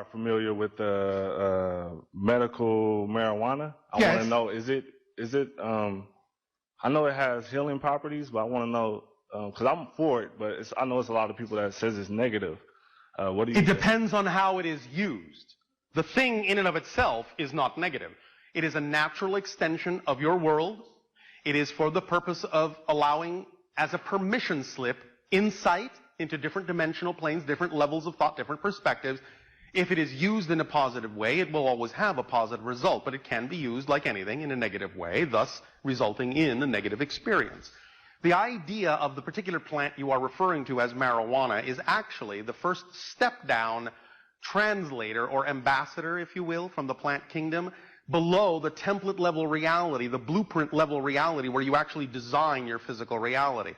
are familiar with the medical marijuana. I Yes. want to know, is it, I know it has healing properties, but I want to know, because I'm for it, but I know it's a lot of people that says it's negative. What do you It think? depends on how it is used. The thing in and of itself is not negative. It is a natural extension of your world. It is for the purpose of allowing, as a permission slip, insight into different dimensional planes, different levels of thought, different perspectives. If it is used in a positive way, it will always have a positive result, but it can be used like anything in a negative way, thus resulting in a negative experience. The idea of the particular plant you are referring to as marijuana is actually the first step down translator or ambassador, if you will, from the plant kingdom below the template level reality, the blueprint level reality where you actually design your physical reality.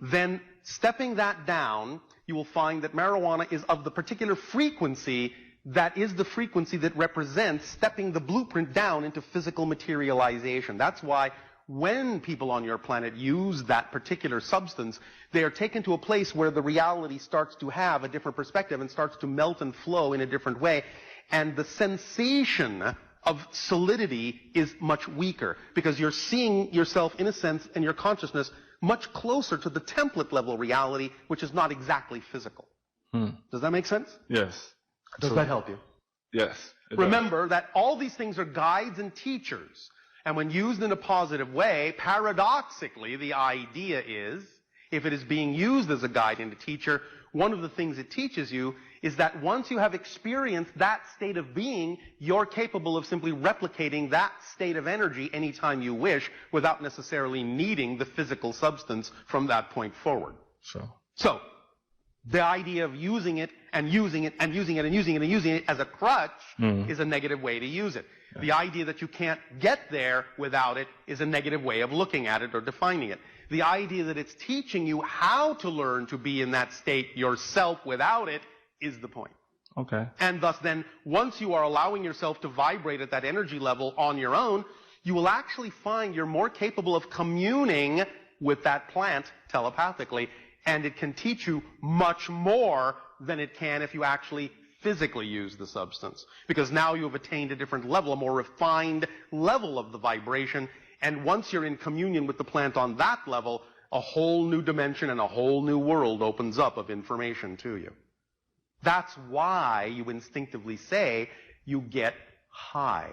Then stepping that down, you will find that marijuana is of the particular frequency that is the frequency that represents stepping the blueprint down into physical materialization. That's why when people on your planet use that particular substance, they are taken to a place where the reality starts to have a different perspective and starts to melt and flow in a different way. And the sensation of solidity is much weaker because you're seeing yourself, in a sense, and your consciousness much closer to the template level reality, which is not exactly physical. Does that make sense? Yes. Does that help you? Yes. Remember that all these things are guides and teachers. And when used in a positive way, paradoxically, the idea is, if it is being used as a guide and a teacher, one of the things it teaches you is that once you have experienced that state of being, you're capable of simply replicating that state of energy anytime you wish without necessarily needing the physical substance from that point forward. So, the idea of using it and using it and using it and using it and using it as a crutch is a negative way to use it. The idea that you can't get there without it is a negative way of looking at it or defining it. The idea that it's teaching you how to learn to be in that state yourself without it is the point. Okay. And thus then, once you are allowing yourself to vibrate at that energy level on your own, you will actually find you're more capable of communing with that plant telepathically, and it can teach you much more than it can if you actually physically use the substance. Because now you have attained a different level, a more refined level of the vibration, and once you're in communion with the plant on that level, a whole new dimension and a whole new world opens up of information to you. That's why you instinctively say you get high.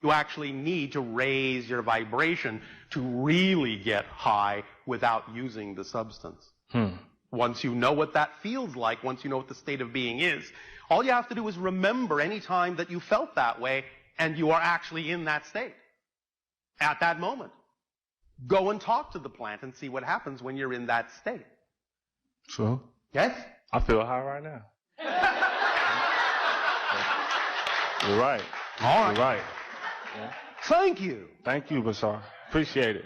You actually need to raise your vibration to really get high without using the substance. Once you know what that feels like, once you know what the state of being is, all you have to do is remember any time that you felt that way and you are actually in that state at that moment. Go and talk to the plant and see what happens when you're in that state. So? Yes? I feel high right now. You're right. All right. You're right. Thank you. Thank you, Bashar. Appreciate it.